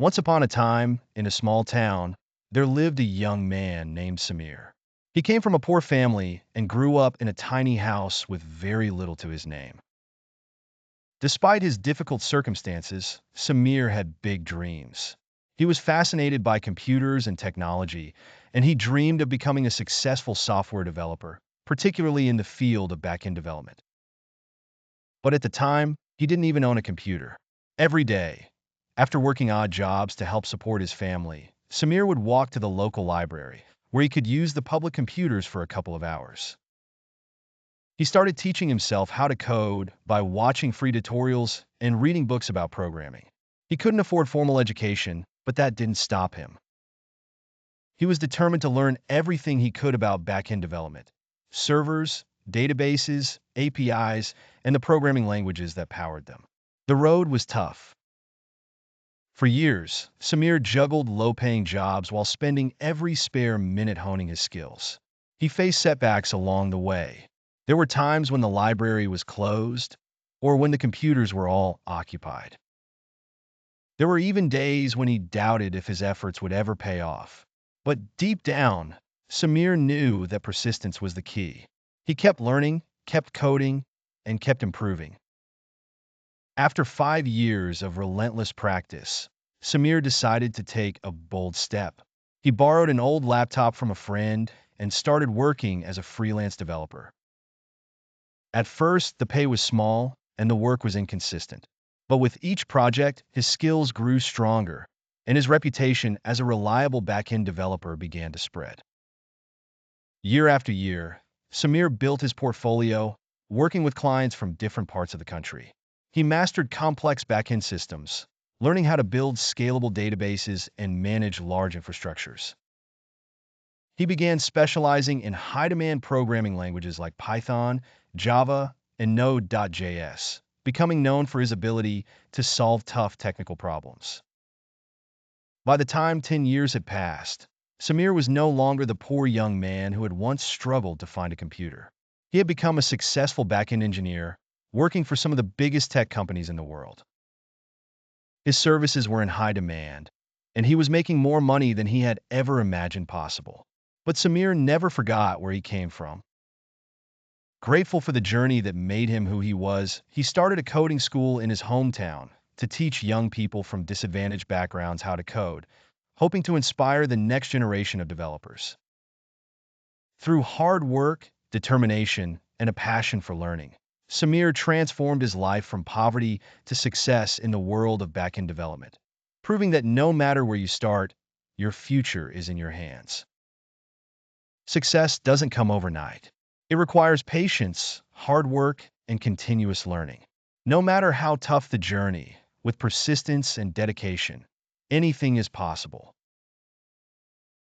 Once upon a time, in a small town, there lived a young man named Samir. He came from a poor family and grew up in a tiny house with very little to his name. Despite his difficult circumstances, Samir had big dreams. He was fascinated by computers and technology, and he dreamed of becoming a successful software developer, particularly in the field of backend development. But at the time, he didn't even own a computer. Every day, after working odd jobs to help support his family, Samir would walk to the local library, where he could use the public computers for a couple of hours. He started teaching himself how to code by watching free tutorials and reading books about programming. He couldn't afford formal education, but that didn't stop him. He was determined to learn everything he could about backend development, servers, databases, APIs, and the programming languages that powered them. The road was tough. For years, Samir juggled low-paying jobs while spending every spare minute honing his skills. He faced setbacks along the way. There were times when the library was closed or when the computers were all occupied. There were even days when he doubted if his efforts would ever pay off. But deep down, Samir knew that persistence was the key. He kept learning, kept coding, and kept improving. After 5 years of relentless practice, Samir decided to take a bold step. He borrowed an old laptop from a friend and started working as a freelance developer. At first, the pay was small and the work was inconsistent. But with each project, his skills grew stronger, and his reputation as a reliable backend developer began to spread. Year after year, Samir built his portfolio, working with clients from different parts of the country. He mastered complex backend systems, learning how to build scalable databases and manage large infrastructures. He began specializing in high-demand programming languages like Python, Java, and Node.js, becoming known for his ability to solve tough technical problems. By the time 10 years had passed, Samir was no longer the poor young man who had once struggled to find a computer. He had become a successful backend engineer, working for some of the biggest tech companies in the world. His services were in high demand, and he was making more money than he had ever imagined possible. But Samir never forgot where he came from. Grateful for the journey that made him who he was, he started a coding school in his hometown to teach young people from disadvantaged backgrounds how to code, hoping to inspire the next generation of developers. Through hard work, determination, and a passion for learning, Samir transformed his life from poverty to success in the world of backend development, proving that no matter where you start, your future is in your hands. Success doesn't come overnight. It requires patience, hard work, and continuous learning. No matter how tough the journey, with persistence and dedication, anything is possible.